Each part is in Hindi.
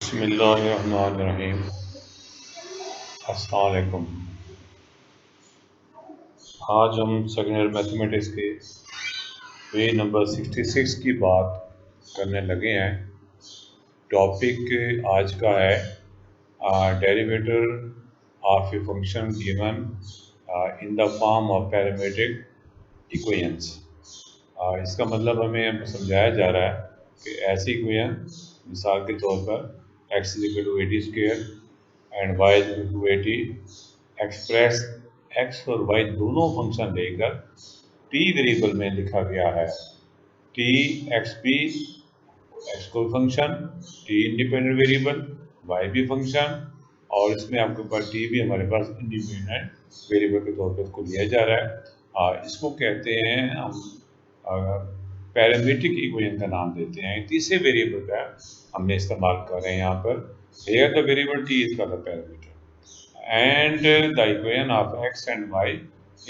बिस्मिल्लाहिर्रहमानिर्रहीम। अस्सलाम वालेकुम। आज हम सेकेंड मैथमेटिक्स के पेज नंबर 66 की बात करने लगे हैं। टॉपिक आज का है derivative of a function given in the form of parametric equations. इसका मतलब हमें समझाया जा रहा है कि ऐसी इक्वेशन, मिसाल के तौर पर x is equal to 80 square and y is equal to 80, express x और वाई दोनों फंक्शन लेकर टी वेरिएबल में लिखा गया है। टी एक्स भी एक्स कोई function, t independent variable, y भी फंक्शन, और इसमें आपके पास टी भी हमारे पास इंडिपेंडेंट वेरिएबल के तौर पर इसको लिया जा रहा है। इसको कहते हैं हम पैरामीट्रिक इक्वेशन का नाम देते हैं। तीसरे वेरिएबल का हमने इस्तेमाल कर रहे हैं यहाँ पर। Here the variable t is called the parameter and the equation of x and y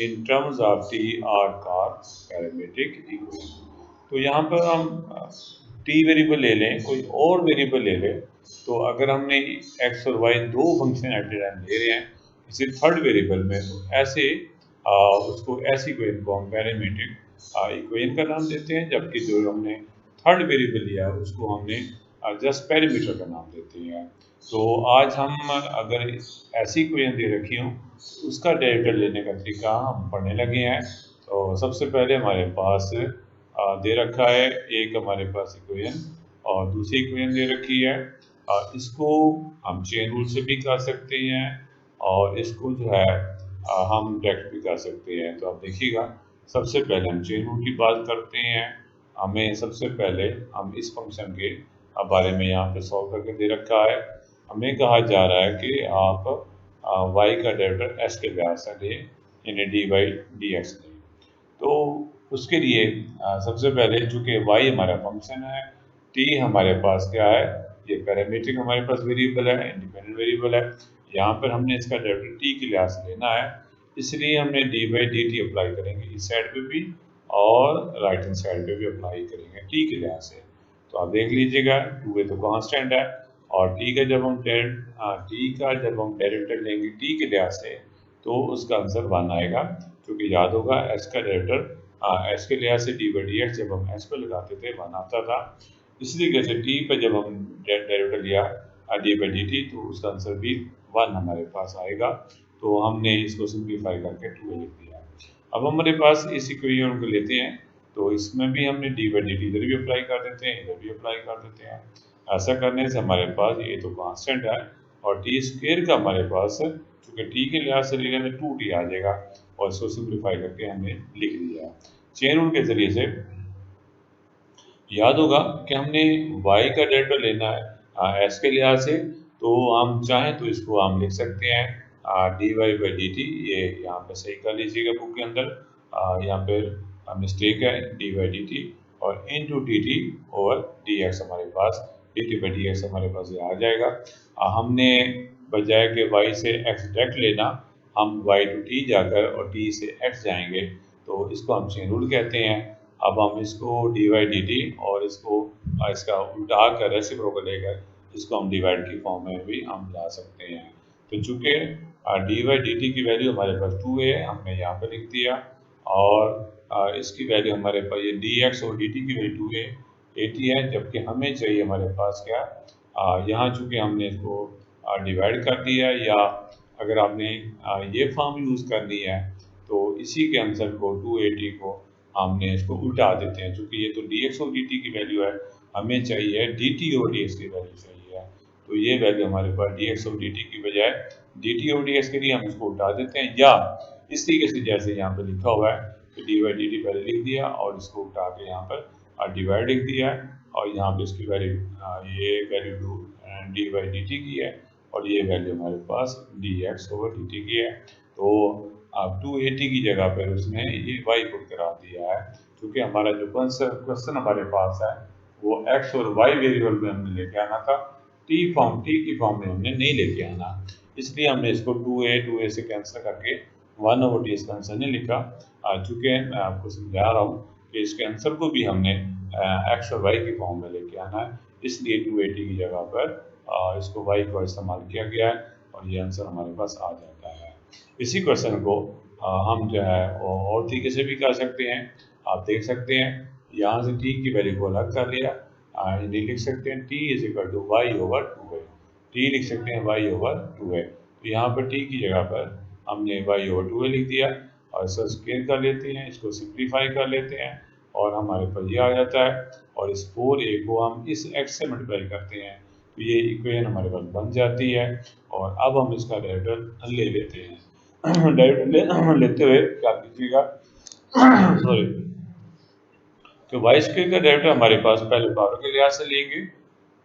in terms of t are called parametric equation. तो यहाँ पर हम टी वेरिएबल ले लें, कोई और वेरिएबल ले लें, तो अगर हमने एक्स और वाई दो फंक्शन एट ए टाइम ले रहे हैं किसी थर्ड वेरिएबल में, तो ऐसे उसको ऐसी इक्वेशन को हम पैरामीट्रिक इक्वेशन का नाम देते हैं, जबकि जो हमने थर्ड वेरिएबल लिया उसको हमने जस्ट पैरामीटर का नाम देते हैं। तो आज हम अगर ऐसी इक्वेशन दे रखी हो उसका डेरिवेटिव लेने का तरीका हम पढ़ने लगे हैं। तो सबसे पहले हमारे पास दे रखा है एक हमारे पास इक्वेशन और दूसरी इक्वेशन दे रखी है। इसको हम चेन रूल से भी कर सकते हैं और इसको जो है हम डायरेक्ट भी कर सकते हैं। तो आप देखिएगा, सबसे पहले हम चेन रूल की बात करते हैं। हमें सबसे पहले हम इस फंक्शन के बारे में यहाँ पे सॉल्व करके दे रखा है। हमें कहा जा रहा है कि आप y का डेरिवेटिव s के लिहाज से लें, यानी dy dx लें। तो उसके लिए सबसे पहले चूंकि y हमारा फंक्शन है, t हमारे पास क्या है, ये पैरामीट्रिक हमारे पास वेरिएबल है, इंडिपेंडेंट वेरिएबल है। यहाँ पर हमने इसका डेरिवेटिव t के लिहाज से लेना है, इसलिए हमने dy dt अप्लाई करेंगे इस साइड पे भी और राइट हैंड साइड पे भी अप्लाई करेंगे t के लिहाज से। तो आप देख लीजिएगा, 2a तो कांस्टेंट है और t का जब हम डेरिवेटिव लेंगे t के लिहाज से तो उसका आंसर 1 आएगा, क्योंकि याद होगा s का डेरिवेटिव s के लिहाज से डी बाई डी एक्स जब हम s पर लगाते थे 1 आता था। इसी तरीके से t पर जब हम डेरिवेटिव लिया डी बाई डी टी तो उसका आंसर भी 1 हमारे पास आएगा। तो हमने इसको सिंप्लीफाई करके 2a लिख दिया। अब हमारे पास इस इक्वेशन को लेते हैं, तो इसमें भी हमने डी बाई डी टी इधर भी अप्लाई कर देते हैं, इधर भी अप्लाई कर देते हैं। ऐसा करने से हमारे पास ये तो कांस्टेंट है और टी स्क्वेयर का हमारे पास चूँकि टी के लिहाज से लेने में 2t आ जाएगा और इसको सिंप्लीफाई करके हमने लिख दिया। चेन रूल के जरिए से याद होगा कि हमने y का डेरिवेटिव लेना है s के लिहाज से, तो हम चाहें तो इसको हम लिख सकते हैं dy बाई डी टी। ये यहाँ पे सही कर लीजिएगा बुक के अंदर, यहाँ पर मिस्टेक है, डी बाई डी टी और into D T over D X हमारे पास, D T by D X हमारे पास ये आ जाएगा। हमने बजाय के y से x डायरेक्ट लेना, हम y टू t जाकर और t से x जाएंगे, तो इसको हम चेन रूल कहते हैं। अब हम इसको डी वाई डी टी और इसको इसका उल्टा कर रेसिप्रोकल लेकर इसको हम डिवाइड की फॉर्म में भी हम ला सकते हैं। तो चूँकि डी वाई डी टी की वैल्यू हमारे पास 2a है, हमने यहाँ पर लिख दिया, और इसकी वैल्यू हमारे पास ये डी एक्स और डी टी की वैल्यू 2a 80 है, जबकि हमें चाहिए हमारे पास क्या, यहाँ चूँकि हमने इसको डिवाइड कर दिया, या अगर आपने ये फॉर्म यूज़ करनी है तो इसी के आंसर को 280 को हमने इसको उल्टा देते हैं। चूँकि ये तो डी एक्स और डी टी की वैल्यू है, हमें चाहिए डी टी और डी एक्स की वैल्यू चाहिए, तो ये वैल्यू हमारे पास डी एक्स और डी टी की बजाय डी टी और डी एक्स के लिए हम इसको उल्टा देते हैं, या इस तरीके से जैसे यहाँ पर लिखा हुआ है कि डी वाई डी टी पहले लिख दिया और इसको उल्टा के यहाँ पर डिवाइड लिख दिया है, और यहाँ पर इसकी वैल्यू ये value D Y D T की है और ये वैल्यू हमारे पास D X over D T की है। तो अब 280 की जगह पर उसने ये y पुट करा दिया है, क्योंकि हमारा जो क्वेश्चन हमारे पास है वो x और y वेरिएबल में हमने लेके आना था, t की फॉर्म में हमने नहीं लेके आना, इसलिए हमने इसको 2a से कैंसिल करके 1 ओवर टी इसका आंसर नहीं लिखा। चूँकि मैं आपको समझा रहा हूँ कि इसके आंसर को भी हमने x और y की फॉर्म में लेके आना है, इसलिए 280 की जगह पर इसको y को इस्तेमाल किया गया है और ये आंसर हमारे पास आ जाता है। इसी क्वेश्चन को हम जो है वो और तरीके से भी कर सकते हैं। आप देख सकते हैं यहाँ से t की वैल्यू को अलग कर लिया, हिंदी लिख सकते हैं t is equal to y over 2a, t लिख सकते हैं y ओवर 2a। तो यहाँ पर t की जगह पर हमने y ओवर 2a लिख दिया और इसको स्क्वायर कर लेते हैं, इसको सिंप्लीफाई कर लेते हैं और हमारे पास ये आ जाता है। और इस 4a को हम इस x से मल्टीप्लाई करते हैं तो ये इक्वेशन हमारे पास बन जाती है। और अब हम इसका डेरिवेटिव ले लेते हैं। डेरिवेटिव लेते हुए क्या कीजिएगा, सॉरी, तो वाई स्क्वायर का डेरिवेटिव हमारे पास पहले पावर के लिहाज से लेंगे,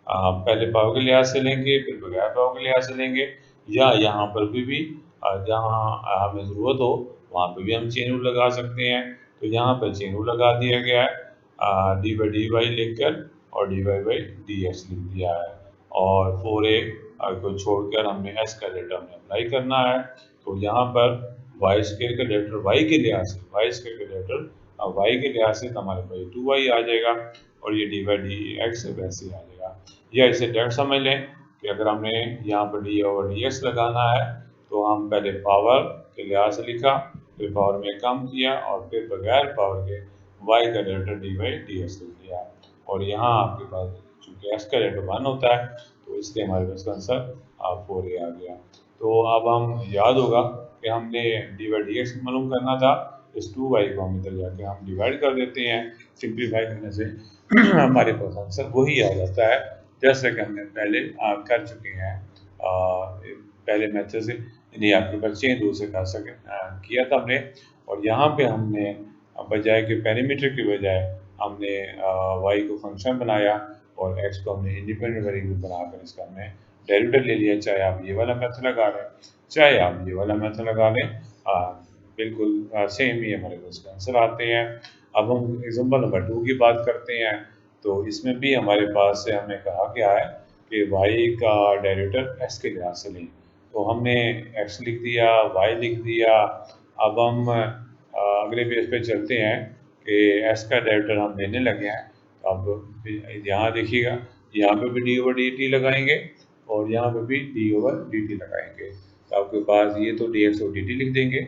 पहले पावर के लिहाज से लेंगे, फिर बगैर पावर के लिहाज से लेंगे, या यहाँ पर भी जहाँ हमें ज़रूरत हो वहाँ पे भी हम चेन रूल लगा सकते हैं। तो यहाँ पर चेन रूल लगा दिया गया है, डी बाई डी वाई लिखकर और d Y by D x लिख दिया है और 4a को छोड़कर हमने एस का डेरिवेटिव हमने अप्लाई करना है। तो यहाँ पर वाई स्क्वायर का डेरिवेटिव वाई के लिहाज से, वाई स्क्वायर का डेरिवेटिव वाई के लिहाज से तो हमारे पास 2y आ जाएगा और ये डी बाई डी एक्स वैसे आ जाएगा। या इसे डायरेक्ट समझ लें कि अगर हमने यहाँ पर डी ओवर डी एक्स लगाना है तो हम पहले पावर के लिहाज से लिखा, फिर पावर में कम किया और फिर बगैर पावर के y का derivative D by D x लिख दिया। और यहाँ आपके पास चूंकि x का डेरिवेटिव 1 होता है तो इसलिए हमारे पास आंसर 4a आ गया। तो अब हम याद होगा कि हमने डी बाई डी एक्स मालूम करना था, इस 2y को हम इधर जाके हम डिवाइड कर देते हैं, सिंप्लीफाई करने से हमारे पास आंसर वही आ जाता है जैसे कि हमने पहले कर चुके हैं पहले मेथड से, यानी आपके पास चेन रूल से कर सके किया था हमने। और यहाँ पे हमने बजाय कि पैरामीटर की बजाय हमने y को फंक्शन बनाया और x को हमने इंडिपेंडेंट वेरिएबल बनाकर इसका हमने डेरिवेटिव ले लिया। चाहे आप ये वाला मेथड लगा लें, चाहे आप ये वाला मेथड लगा लें, बिल्कुल सेम ही हमारे पास आंसर आते हैं। अब हम एग्जाम्पल नंबर 2 की बात करते हैं। तो इसमें भी हमारे पास से हमें कहा गया है कि y का डेरिवेटिव x के लिहाज से लें। तो हमने x लिख दिया, y लिख दिया। अब हम अगले पेज पे चलते हैं कि x का डेरिवेटिव हम लेने लगे हैं। अब यहाँ देखिएगा, यहाँ पे भी डी ओवर डी टी लगाएंगे और यहाँ पे भी डी ओवर डी टी लगाएंगे। तो आपके पास ये तो डी एक्स और डी टी लिख देंगे,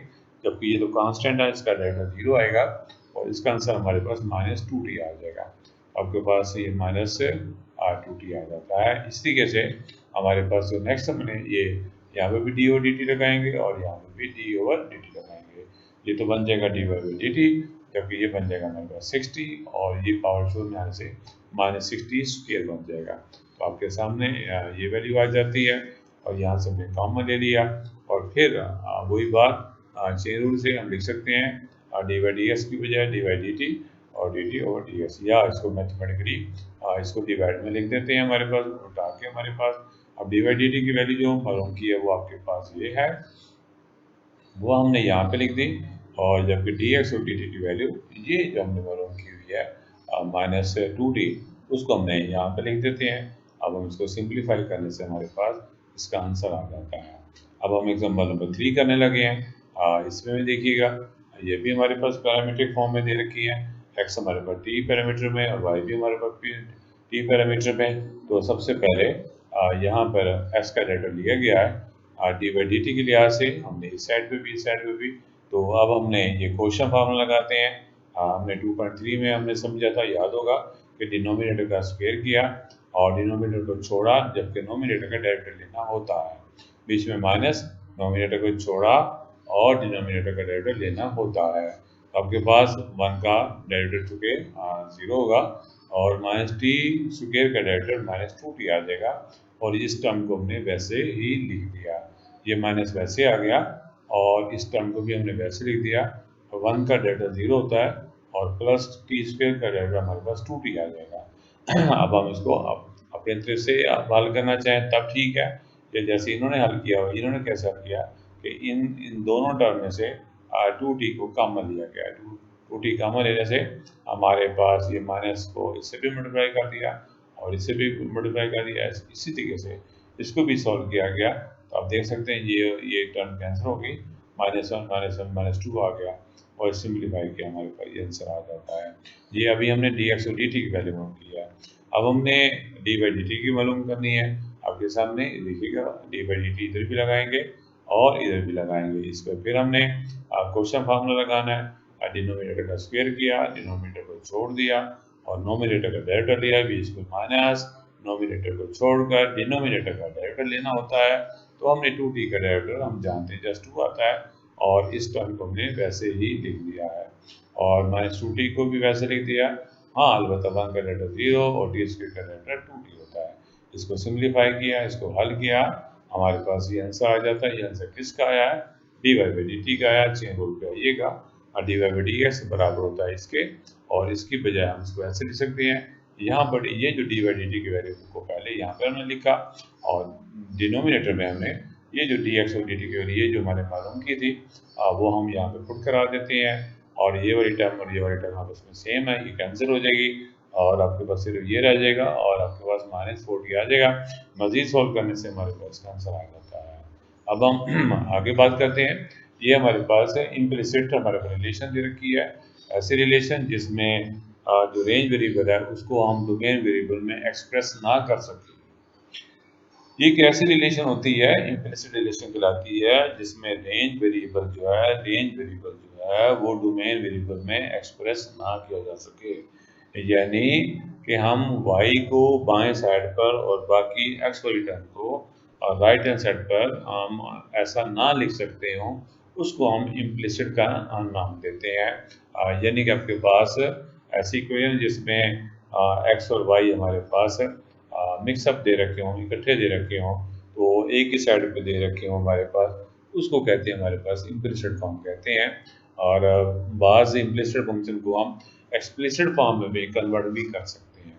जबकि ये तो कांस्टेंट है, इसका डेरिवेटिव 0 आएगा और इसका आंसर हमारे पास -2t आ जाएगा। आपके पास ये -2t आ जाता है। इस तरीके से हमारे पास जो नेक्स्ट हमने ये यहाँ पे भी डी ओवर डी टी लगाएंगे और यहाँ पे भी डी ओवर डी टी लगाएंगे। ये तो बन जाएगा d Y by D t, जबकि ये बन जाएगा हमारे पास 60 और ये पावर शो में आने से -60 स्क्वायर बन जाएगा। तो आपके सामने ये वैल्यू आ जाती है और यहाँ से हमने कॉमन ले लिया और फिर वही बात चेन रूल से हम लिख सकते हैं डी वाई डी एस की बजाय डी वाई डी टी और D T over D S, या इसको मैथमेटिकली इसको डिवाइड में लिख देते हैं हमारे पास उठा के हमारे पास। अब डी वाई डी टी की वैल्यू जो मालूम की है वो आपके पास ये है, वो हमने यहाँ पे लिख दी। और जबकि डी एक्स और डी टी की वैल्यू ये जो हमने मालूम की हुई है -2t, उसको हमने यहाँ पे लिख देते हैं। अब हम इसको सिंप्लीफाई करने से हमारे पास इसका आंसर आ जाता है। अब हम एग्जाम्पल नंबर 3 करने लगे हैं। इसमें भी देखिएगा ये भी हमारे पास पैरामीट्रिक फॉर्म में दे रखी है, x हमारे पास t पैरामीटर में और y भी हमारे पास t पैरामीटर में। तो सबसे पहले यहाँ पर x का डेरिवेटिव लिया गया है डी बाई डी टी के लिहाज से, हमने इस साइड पे भी इस साइड पे भी। तो अब हमने ये क्वेश्चन फार्मूला लगाते हैं। हमने 2.3 में हमने समझा था, याद होगा कि डिनोमिनेटर का स्क्वायर किया और डिनोमिनेटर को छोड़ा, जबकि नोमिनेटर का डेरिवेटिव लेना होता है। बीच में माइनस, नोमिनेटर को छोड़ा और डिनोमिनेटर का डेरिवेटिव लेना होता है। तो आपके पास 1 का डेरिवेटिव चुके 0 होगा और -t स्क्वायर का डेरिवेटिव -2t आ जाएगा और इस टर्म को हमने वैसे ही लिख दिया। ये माइनस वैसे आ गया और इस टर्म को भी हमने वैसे लिख दिया। 1 का डेरिवेटिव 0 होता है और प्लस टी स्क्वायर का डेरिवेटिव हमारे पास 2t आ जाएगा। अब हम इसको अपने तरफ से हल करना चाहें तब ठीक है, या जैसे इन्होंने हल किया हुआ, इन्होंने कैसे हल किया कि इन दोनों टर्म में से 2t को कॉमन लिया गया है। 2t कॉमन लेने से हमारे पास ये माइनस को इससे भी मल्टीप्लाई कर दिया और इससे भी मल्टीप्लाई कर दिया। इसी तरीके से इसको भी सॉल्व किया गया। तो आप देख सकते हैं ये टर्म कैंसिल हो गई, -1 -2 आ गया और सिंप्लीफाई किया हमारे पास ये आंसर आ जाता है। ये अभी हमने डी एक्स और डी टी की वैल्यू नोट किया है। अब हमने डी बाई डी टी की मालूम करनी है। आपके सामने देखिएगा, डी बाई डी टी इधर भी लगाएंगे और इधर भी लगाएंगे। इस पर फिर हमने क्वेश्चन फार्मूला लगाना है। डिनोमिनेटर का स्क्वायर किया, डिनोमिनेटर को छोड़ दिया और नोमिनेटर का डेरिवेटिव लिया, बीच में माइनस, नोमिनेटर को छोड़कर डिनोमिनेटर का डेरिवेटिव लेना होता है। तो हमने 2t का डेरिवेटिव हम जानते हैं जस्ट 2 आता है और इस टर्म को हमने वैसे ही लिख दिया है और -2t को भी वैसे लिख दिया। हाँ, अलबत्ता 1 का डेरिवेटिव 0 और t स्क्वायर का डेरिवेटिव 2t होता है। इसको सिंप्लीफाई किया, इसको हल किया, हमारे पास ये आंसर आ जाता है। ये आंसर किसका आया है? D Y by D t का आया। चेन रूल पे आइएगा, d Y by D x बराबर होता है इसके, और इसकी बजाय हम इसको ऐसे लिख सकते हैं। यहाँ पर ये जो डी वाई डी टी की वैल्यू को पहले यहाँ पर हमने लिखा और डिनोमिनेटर में हमने ये जो डी एक्स और डी टी की वैल्यू ये जो हमारे मालूम की थी वो हम यहाँ पे पुट करा देते हैं और ये वाली टर्म और ये वाली टर्म आपस में सेम है, ये कैंसिल हो जाएगी और आपके पास सिर्फ ये रह जाएगा और आपके पास -40 आ जाएगा। मजीद सॉल्व करने से हमारे पास का आंसर आ जाता है। अब हम आगे बात करते हैं। ये हमारे पास है इम्प्लिसिट हमारे पास रिलेशन दे रखी है, ऐसी रिलेशन जिसमें जो रेंज वेरिएबल है उसको हम डोमेन वेरिएबल में एक्सप्रेस ना कर सकें। ये एक ऐसी रिलेशन होती है, इम्प्लिसिट रिलेशन कहलाती है, जिसमें रेंज वेरिएबल जो है वो डोमेन वेरिएबल में एक्सप्रेस ना किया जा सके। यानी कि हम y को बाएं साइड पर और बाकी x वाली टर्म को राइट हैंड साइड पर हम ऐसा ना लिख सकते हो, उसको हम इम्प्लिसिट का नाम देते हैं। यानी कि आपके पास ऐसी इक्वेशन जिसमें x और y हमारे पास मिक्सअप दे रखे हों, इकट्ठे दे रखे हों, तो एक ही साइड पे दे रखे हों हमारे पास, उसको कहते हैं हमारे पास इम्प्लिसिट फॉर्म कहते हैं। और बाज़ इम्प्लिसिट फंक्शन को हम एक्सप्लिसिट फॉर्म में भी कन्वर्ट भी कर सकते हैं,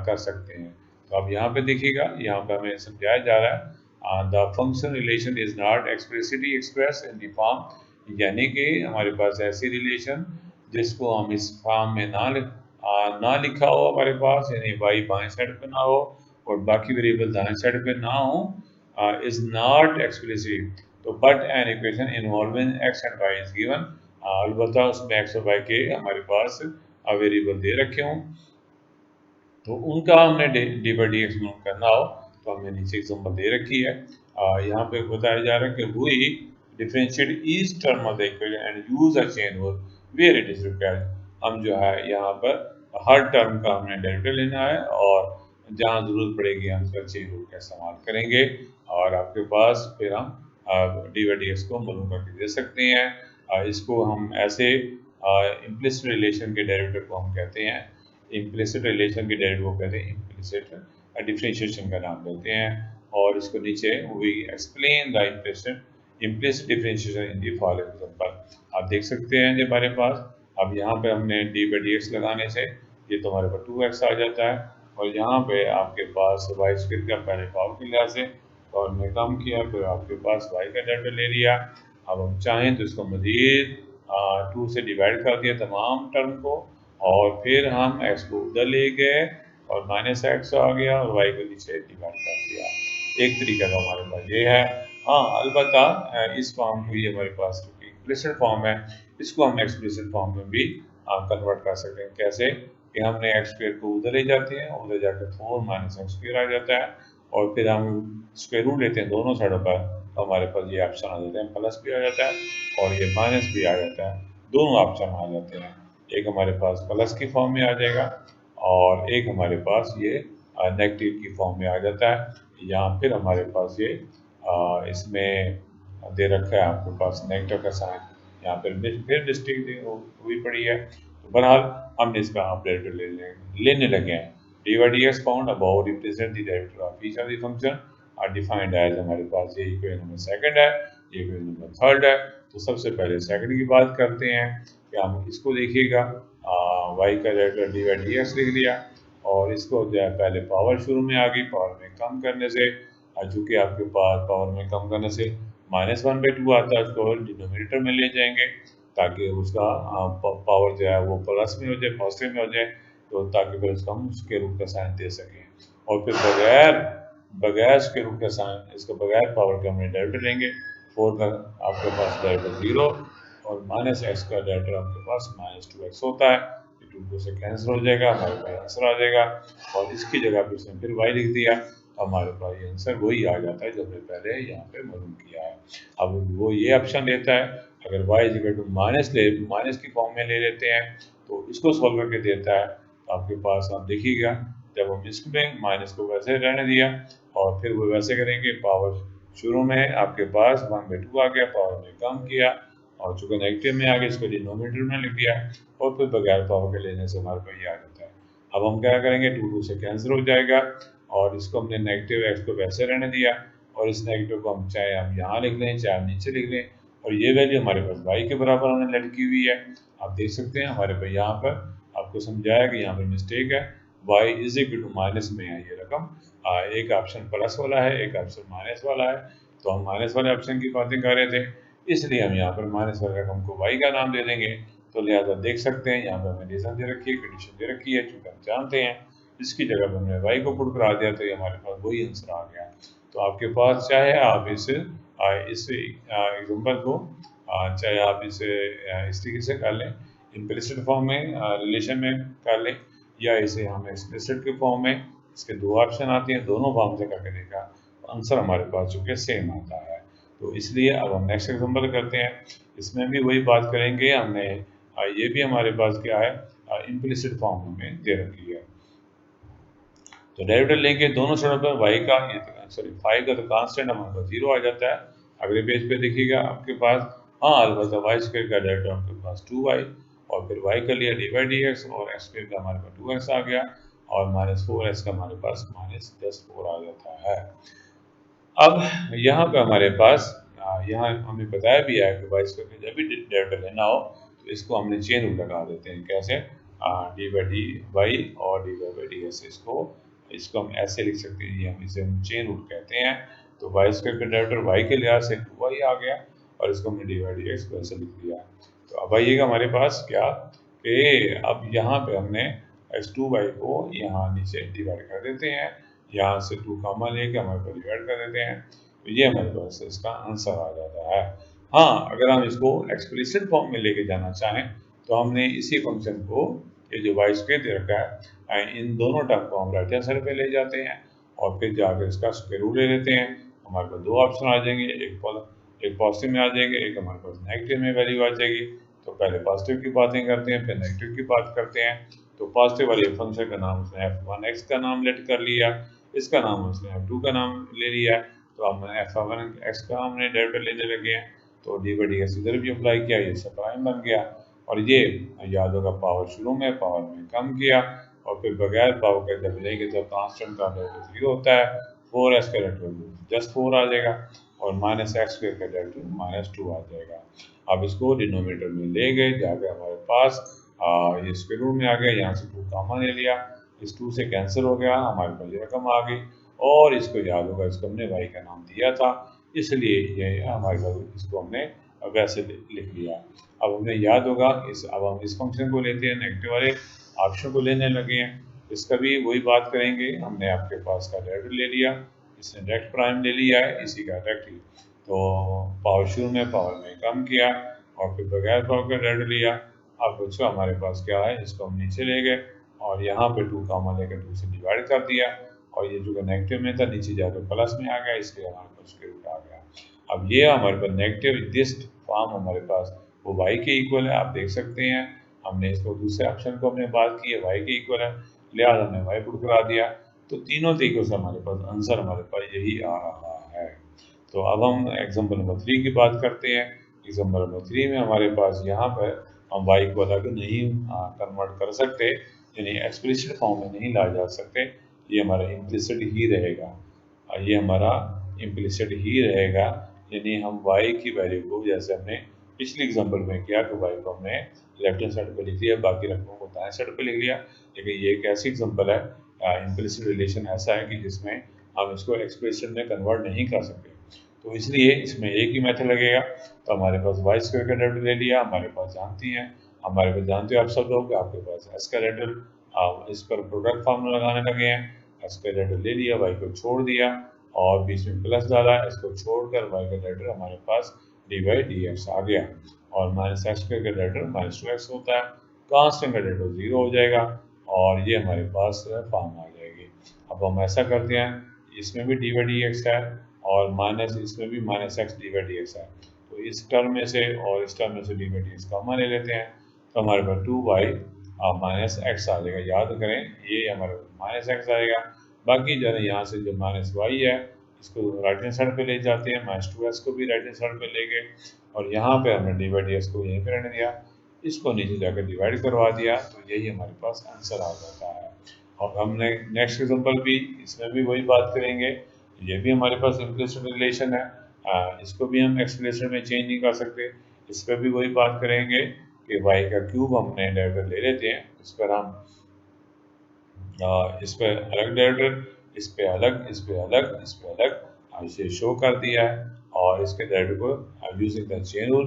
कर सकते हैं। तो अब यहाँ पे देखिएगा, यहाँ पे हमें समझाया जा रहा है the function relation is not explicitly express in the form, यानी कि हमारे पास ऐसी रिलेशन जिसको हम इस फॉर्म में ना लिखा हो हमारे पास, यानी y बाएं साइड पे ना हो और बाकी वेरिएबल दाएं साइड पे ना हो, इज नॉट एक्सप्लिसिट। तो but an equation involving x and y is given, अलबत्ता उसमें x और y के हमारे पास वेरिएबल दे रखे हों, तो उनका हमने डी बाई डी एक्स करना हो तो हमने नीचे एग्जाम्पल दे रखी है। यहाँ पे बताया जा रहा है कि हुई differentiate each term of the equation and use a chain rule where it is required. हम जो है यहाँ पर हर टर्म का हमने डेरिवेटिव लेना है और जहाँ जरूरत पड़ेगी हम उसका चेन रूल का इस्तेमाल करेंगे और आपके पास फिर हम डी बाई डी एक्स को मालूम करके दे सकते हैं। इसको हम ऐसे इम्प्लिसिट रिलेशन के डेरिवेटिव को हम कहते हैं, इम्प्लिसिट रिलेशन के डेरिवेटिव को कहते हैं इम्प्लिसिट डिफरेंशिएशन का नाम देते हैं। और इसको नीचे we explain the implicit differentiation in the following example. आप देख सकते हैं जो हमारे पास अब यहाँ पे हमने डी बाई डी एक्स लगाने से ये तो हमारे पास 2x आ जाता है और यहाँ पे आपके पास वाई स्क्वायर का पहले पावर के लिहाज से और हमने कम किया, फिर आपके पास y का डेरिवेटिव ले लिया। अब हम चाहें तो इसको मजीद 2 से डिवाइड कर दिया तमाम टर्म को और फिर हम x को उधर ले गए और -x आ गया और y को नीचे डिवाइड कर दिया। एक तरीका का हमारे पास ये है। हाँ, अलबत्ता इस फॉर्म को ये हमारे पास क्योंकि इम्प्लिसिट फॉर्म है, इसको हम एक्सप्लिसिट फॉर्म में भी कन्वर्ट कर सकते हैं। कैसे कि हमने x स्क्वायर को उधर ले जाते हैं, उधर जाकर 4 - x स्क्वायर आ जाता है और फिर हम स्क्वायर रूट लेते हैं दोनों साइडों पर, तो हमारे पास ये ऑप्शन आ जाते हैं, प्लस भी आ जाता है और ये माइनस भी आ जाता है, दोनों ऑप्शन आ जाते हैं। एक हमारे पास प्लस की फॉर्म में आ जाएगा और एक हमारे पास ये नेगेटिव की फॉर्म में आ जाता है। यहाँ फिर हमारे पास ये इसमें दे रखा है आपके पास नेगेटिव का साइन, यहाँ पर फिर मिस्टेक हुई पड़ी है। तो बहरहाल हमने इसका अपडेट लेने लगे हैं। D Y d x found about represent the derivative of each of the function are defined as, हमारे पास ये इक्वेशन नंबर सेकंड है, ये इक्वेशन नंबर थर्ड है। तो सबसे पहले सेकंड की बात करते हैं कि हम इसको देखिएगा, वाई का derivative D Y d x लिख लिया और इसको जो है पहले पावर शुरू में आ गई, पावर में कम करने से चूँकि आपके पास पावर में कम करने से -1/2 आता है, उसको डिनोमिनेटर में ले जाएंगे ताकि उसका पावर जो है वो प्लस में हो जाए, पॉजिटिव में हो जाए, तो ताकि फिर उसका हम उसके रूप का साइन दे सकें। और फिर बगैर उसके रूप का साइन, इसको बगैर पावर के हमने डेरिवेटिव लेंगे। 4 का आपके पास डेरिवेटिव 0 और -x का डेरिवेटिव आपके पास -2x होता है। 2 से कैंसिल हो जाएगा, हमारे पास आंसर आ जाएगा। और इसकी जगह पे इसने फिर y लिख दिया, हमारे पास ये आंसर वही आ जाता है जो हमने पहले यहाँ पे मालूम किया है। अब वो ये ऑप्शन देता है, अगर y इक्वल टू माइनस की फॉर्म में ले लेते हैं तो इसको सॉल्व करके देता है। तो आपके पास आप देखिएगा, जब हम इसमें माइनस को वैसे रहने दिया और फिर वो वैसे करेंगे, पावर शुरू में आपके पास 1/2 आ गया, पावर में कम किया और चूंकि नेगेटिव में आ गया इसको डिनोमिनेटर में लिख दिया और फिर बगैर पावर के लेने से हमारे पास ये आ जाता है। अब हम क्या करेंगे, 2 से कैंसिल हो जाएगा और इसको हमने नेगेटिव एक्स को वैसे रहने दिया और इस नेगेटिव को हम चाहे हम यहाँ लिख लें चाहे हम नीचे लिख लें और ये वैल्यू हमारे पास y के बराबर हमने लटकी हुई है। आप देख सकते हैं हमारे पास यहाँ पर आपको समझाया कि यहाँ पर मिस्टेक है, y is equal to minus में है ये रकम, एक ऑप्शन प्लस वाला है एक ऑप्शन माइनस वाला है। तो हम माइनस वाले ऑप्शन की बातें कर रहे थे, इसलिए हम यहाँ पर माइनस वाले रकम को y का नाम दे देंगे। तो लिहाजा देख सकते हैं यहाँ पर हमें रीजन दे रखी है, कंडीशन दे रखी है, चूंकि हम जानते हैं इसकी जगह पर हमने y को पुट करा दिया तो ये हमारे पास वही आंसर आ गया। तो आपके पास चाहे आप इस एग्जाम्पल को चाहे आप इसे इस तरीके से कर लें, इम्प्लिसिट फॉर्म में रिलेशन में कर लें, या इसे हम एक्सप्लिसिट के फॉर्म में, इसके दो ऑप्शन आते हैं, दोनों फॉर्म से करके देखा तो आंसर हमारे पास चूँकि सेम आता है। तो इसलिए अब हम नेक्स्ट एग्जाम्पल करते हैं, इसमें भी वही बात करेंगे। हमने ये भी हमारे पास क्या है, इम्प्लिसिट फॉर्म में दे रखी है। तो डेरिवेटिव लेंगे दोनों साइडों पर y का, सॉरी फाइव का तो कांस्टेंट हमारे पास 0 आ जाता है। अगले पेज पे देखिएगा आपके पास, हाँ अलबत्ता वाई स्क्वायर का डेरिवेटिव आपके पास 2y और फिर y का लिया डी बाई डी एक्स और एक्स स्क्वायर का हमारे पास 2x आ गया और -4x का हमारे पास -10 आ जाता है। अब यहाँ पे हमारे पास यहाँ हमें बताया भी है कि वाई स्क्वायर का जब भी डेरिवेटिव लेना हो तो इसको हमने चेन रूल लगा देते हैं। कैसे, डी बाई डी वाई और डी बाई डी एस, इसको हम ऐसे लिख सकते हैं, ये हम इसे हम चेन रूल कहते हैं। तो वाई स्क्वायर का डेरिवेटिव वाई के लिहाज से 2y आ गया और इसको हमने डी बाई डी एक्स को ऐसे लिख दिया। तो अब आइएगा हमारे पास क्या कि अब यहाँ पे हमने x2y को यहाँ नीचे डिवाइड कर देते हैं, यहाँ से 2 कॉमन लेके हमारे पास डिवाइड कर देते हैं, तो ये हमारे पास इसका आंसर आ जाता है। हाँ, अगर हम इसको एक्सप्लिसिट फॉर्म में लेके जाना चाहें तो हमने इसी फंक्शन को, ये जो वाई स्क्वायर दे रखा है, इन दोनों टर्म को हम राइट हैंड साइड पे ले जाते हैं और फिर जाकर इसका स्क्वायर रूट ले लेते हैं। हमारे पास दो ऑप्शन आ जाएंगे, एक पॉजिटिव में आ जाएंगे, एक हमारे पास नेगेटिव में वैल्यू आ जाएगी। तो पहले पॉजिटिव की बातें करते हैं फिर नेगेटिव की बात करते हैं। तो पॉजिटिव वाले फंक्शन का नाम उसने f1x का नाम लेट कर लिया, इसका नाम उसने f2 का नाम ले लिया, तो हम f1x का हमने डेरिवेटिव लेने लगे हैं। तो डी बाई डी एक्स इधर भी अप्लाई किया, ये सब प्राइम बन गया और ये याद होगा पावर शुरू में पावर में कम किया और फिर बगैर पावर के जब लेंगे तो कांस्टेंट का डेरिवेटिव 0 होता है, 4x का डेरिवेटिव जस्ट 4 आ जाएगा और -x स्क्वायर का डेरिवेटिव -2 आ जाएगा। अब इसको डिनोमिनेटर में ले गए, जाकर हमारे पास ये स्क्वायर रूट में आ गया, यहाँ से 2 कॉमन ले लिया, इस 2 से कैंसिल हो गया, हमारे पास ये रकम आ गई और इसको याद होगा इसको हमने y का नाम दिया था, इसलिए ये हमारे पास इसको हमने वैसे लिख लिया। अब हमें याद होगा अब हम इस फंक्शन को लेते हैं, नेगेटिव वाले ऑप्शन को लेने लगे हैं, इसका भी वही बात करेंगे। हमने आपके पास का डेरिवेटिव ले लिया, इसने डायरेक्ट प्राइम ले लिया है इसी का डायरेक्टली, तो पावर शुरू में पावर में कम किया और फिर बगैर पावर का डेरिवेटिव लिया। अब बच्चों हमारे पास क्या है, इसको हम नीचे ले गए और यहाँ पे 2 कॉमन लेकर 2 से डिवाइड कर दिया और ये जो नेगेटिव में था नीचे जाकर प्लस में आ गया, इसलिए हमारे पास स्क्वायर रूट आ गया। अब ये हमारे पास नेगेटिव दिस फॉर्म हमारे पास वो y के इक्वल है, आप देख सकते हैं। हमने इसको दूसरे ऑप्शन को हमने बात की है y के इक्वल है, लिहाजा हमने y पुट करा दिया। तो तीनों तरीकों से हमारे पास आंसर हमारे पास यही आ रहा है। तो अब हम एग्जाम्पल नंबर 3 की बात करते हैं। एग्जाम्पल नंबर 3 में हमारे पास यहाँ पर हम y को अलग नहीं कन्वर्ट कर सकते, यानी एक्सप्लिसिट फॉर्म में नहीं ला जा सकते, ये हमारा इम्प्लिसिट ही रहेगा, ये हमारा इम्प्लिसिट ही रहेगा। यानी हम y की वैल्यू को जैसे हमने पिछले एग्जाम्पल में किया कि y को हमने लेफ्ट हैंड साइड पे लिख लिया, बाकी रकमों को दाएं साइड पे लिख लिया, लेकिन ये एक ऐसी एग्जाम्पल है, इम्प्लिसिट रिलेशन ऐसा है कि जिसमें हम इसको एक्सप्रेशन में कन्वर्ट नहीं कर सकते, तो इसलिए इसमें एक ही मेथड लगेगा। तो हमारे पास वाई स्क्वायर का डेरिवेटिव ले लिया, हमारे पास जानते हो आप सब लोग, आपके पास एस का डेरिवेटिव, इस पर प्रोडक्ट फार्मूला लगाने लगे हैं, एस का डेरिवेटिव ले लिया, वाई को छोड़ दिया और बीच में प्लस डाला, इसको छोड़कर वाई का डेरिवेटिव हमारे पास डी बाई डी एक्स आ गया और -x स्क्वायर का डेरिवेटिव -2x होता है। कांस्टेंट का डेरिवेटिव 0 हो जाएगा और ये हमारे पास फॉर्म आ जाएगी। अब हम ऐसा करते हैं, इसमें भी डी बाई डी एक्स है और माइनस इसमें भी minus x D by D x है, तो इस टर्म में से और इस टर्म में से D by D x common ले लेते हैं, तो हमारे पास 2y माइनस एक्स आ जाएगा। याद करें ये हमारे माइनस एक्स आएगा, बाकी जो है यहाँ से जो माइनस वाई है इसको राइट हैंड साइड पे ले जाते हैं, माइनस 2x को भी राइट हैंड साइड पे ले गए और यहाँ पे हमने डी बाई डी एक्स को यहीं पे रहने दिया, इसको नीचे जाकर डिवाइड करवा दिया, तो यही हमारे पास आंसर आ जाता है। और हमने नेक्स्ट एग्जांपल भी, इसमें भी वही बात करेंगे, ये भी हमारे पास इम्प्लिसिट रिलेशन है, इसको भी हम एक्सप्रेशन में चेंज नहीं कर सकते, इस पर भी वही बात करेंगे कि वाई का क्यूब हमने डेरिवेटिव ले लेते हैं, इस पर हम इस पर अलग डेरिवेटिव, इस पे अलग, इस पे अलग, इस पे अलग इसे शो कर दिया है और इसके डेरिवेटिव को यूजिंग द चेन रूल,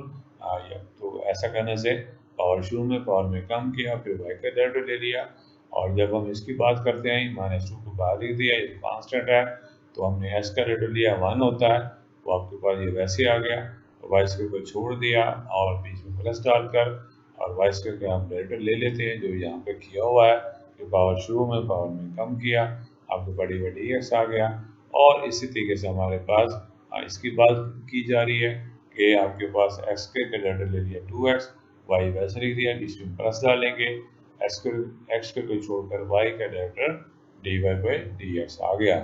तो ऐसा करने से पावर शुरू में पावर में कम किया, फिर वाई का डेरिवेटिव ले लिया और जब हम इसकी बात करते हैं माइनस 2 को बाहर लिख दिया, ये कांस्टेंट है, तो हमने एस का डेरिवेटिव लिया 1 होता है, तो आपके पास ये वैसे आ गया, वाई स्क्वायर को छोड़ दिया और बीच में प्लस डालकर और वाई स्क्वायर का हम डेरिवेटिव ले लेते हैं जो यहाँ पे किया हुआ है, कि पावर शुरू में पावर में कम किया, आपको बड़ी बड़ी एक्स आ गया। और इसी तरीके से हमारे पास इसकी बात की जा रही है कि आपके पास एक्स के डेरिवेटिव ले लिया 2x, वाई वैसे लिख दिया, बीच में प्लस डालेंगे, एक्स को छोड़कर वाई का derivative D Y by D X आ गया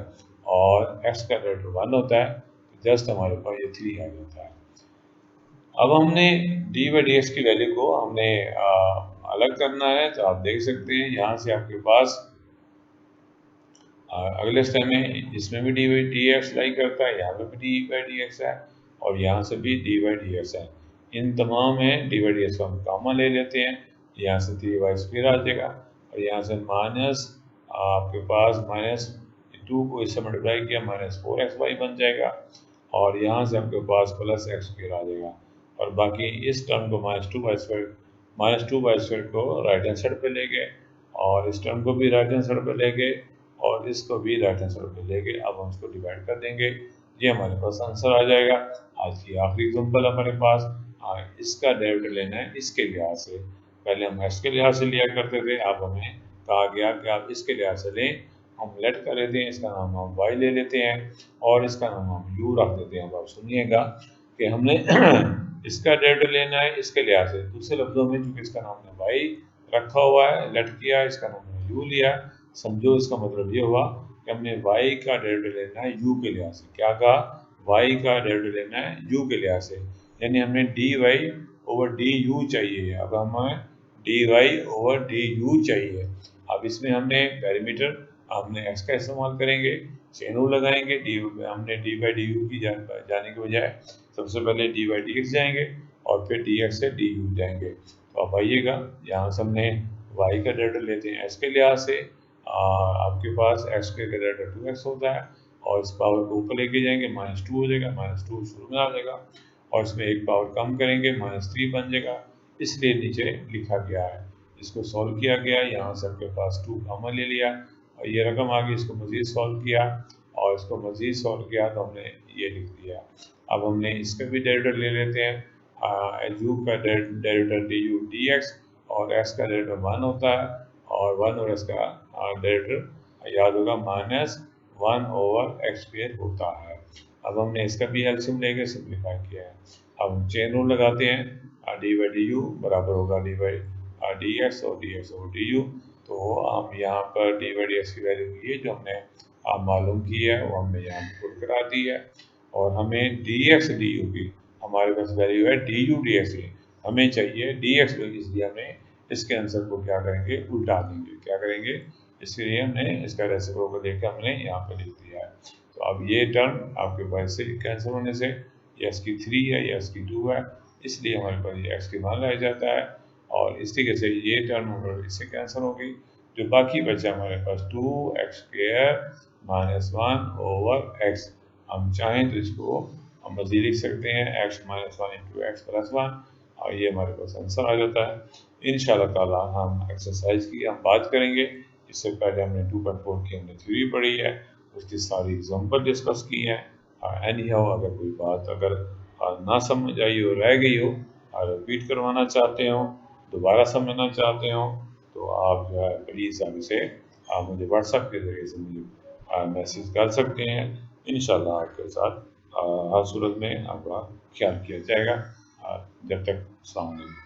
और एक्स का डेरिवेटिव 1 होता है, तो जस्ट हमारे पास ये 3 आ जाता है। अब हमने डी बाई डी एक्स की वैल्यू को हमने अलग करना है, तो आप देख सकते हैं यहाँ से आपके पास अगले स्टेप में इसमें भी डी बाई डी एक्स लाई करता है, यहाँ पे भी डी बाई डी एक्स है और यहाँ से भी डी बाई डी एक्स है, इन तमाम में डी बाई डी एक्स को हम कॉमन ले लेते हैं, यहाँ से 3y स्क्वायर आ जाएगा और यहाँ से माइनस आपके पास माइनस 2 को इससे मल्टीप्लाई किया माइनस 4xy बन जाएगा और यहाँ से आपके पास प्लस एक्स स्क्वायर आ जाएगा और बाकी इस टर्म को माइनस टू बाई स्क्वायर को राइट हैंड साइड पे ले गए और इस टर्म को भी राइट हैंड साइड पे ले गए और इसको भी राइट हैंड साइड पे ले गए। अब हम इसको डिवाइड कर देंगे, ये हमारे पास आंसर आ जाएगा। आज की आखिरी एग्जांपल हमारे पास, इसका डेरिवेटिव लेना है इसके लिहाज से, पहले हम एक्स के लिहाज से लिया करते थे, अब हमें कहा गया कि आप इसके लिहाज से लें, हम लेट कर लेते हैं, इसका नाम हम वाई ले लेते हैं और इसका नाम हम यू रख देते हैं। अब आप सुनिएगा कि हमने इसका डेरिवेटिव लेना है इसके लिहाज से, दूसरे लफ्जों में चूंकि इसका नाम हमने वाई रखा हुआ है, लेट किया, इसका नाम हमने यू लिया, समझो इसका मतलब ये हुआ कि हमने y का डेरिवेटिव लेना है u के लिहाज से। क्या कहा? y का डेरिवेटिव लेना है u के लिहाज से, यानी हमने dy ओवर du चाहिए। अब हमें dy ओवर du चाहिए। अब इसमें हमने पैरामीटर हमने x का इस्तेमाल करेंगे, चेन रूल लगाएंगे, हमने डी बाई डी यू की जाने के बजाय सबसे पहले डी बाई डी एक्स जाएंगे और फिर डी एक्स से डी यू जाएंगे। तो अब आइएगा यहाँ से हमने y का डेरिवेटिव लेते हैं x के लिहाज से, आपके पास एक्स के डेरिवेटिव 2x होता है और इस पावर को ऊपर लेके जाएंगे माइनस 2 हो जाएगा, माइनस 2 शुरू में आ जाएगा और इसमें एक पावर कम करेंगे माइनस 3 बन जाएगा, इसलिए नीचे लिखा गया है। इसको सॉल्व किया गया, यहाँ से आपके पास 2 कॉमन ले लिया और ये रकम आ गई, इसको मज़ीद सॉल्व किया और इसको मज़ीद सॉल्व किया तो हमने ये लिख दिया। अब हमने इसका भी डेरिवेटिव ले लेते हैं, यू का derivative D U D x और एक्स का डेरिवेटिव 1 होता है और 1 और इसका डेरिवेटिव याद होगा माइनस 1 ओवर एक्स स्क्वायर होता है। अब हमने इसका भी एलसीएम लेके सिंप्लीफाई किया है। अब हम चेन रूल लगाते हैं, डी बाई डी यू बराबर होगा डी बाई डी एक्स और D X over D you. तो हम यहाँ पर डी बाई डी एक्स की वैल्यू की है जो हमने मालूम की है वो हमने यहाँ पुट करा दी है और हमें डी एक्स डी यू की हमारे पास वैल्यू है डी यू डी एक्स की, हमें चाहिए डी एक्स, इसलिए हमें इसके आंसर को क्या करेंगे उल्टा देंगे। क्या करेंगे? इसके लिए हमने इसका रेसिप्रोकल लेकर हमने यहाँ पे लिख दिया है। तो अब ये टर्म आपके पास से कैंसिल होने से ये एक्स की 3 है, ये एक्स की 2 है, इसलिए हमारे पास ये एक्स की मान रह जाता है और इस तरीके से ये टर्म इससे कैंसिल होगी। जो बाकी बचा हमारे पास 2x square minus 1 over x, हम चाहें तो इसको हम मज़ीद लिख सकते हैं x minus 1 into x plus 1 और ये हमारे पास आंसर आ जाता है। इंशाल्लाह ताला हम एक्सरसाइज की हम बात करेंगे। इससे पहले हमने 2.4 की हमने थ्योरी पढ़ी है, उसकी सारी एग्जांपल डिस्कस की है। एनी हाउ अगर कोई बात अगर ना समझ आई हो, रह गई हो और रिपीट करवाना चाहते हो दोबारा समझना चाहते हो तो आप जो है प्लीज़ आप इसे आप मुझे व्हाट्सएप के ज़रिए से मुझे मैसेज कर सकते हैं। इंशाल्लाह आपके साथ हर सूरत में आपका ख्याल किया जाएगा। जब तक अस्सलाम वालेकुम।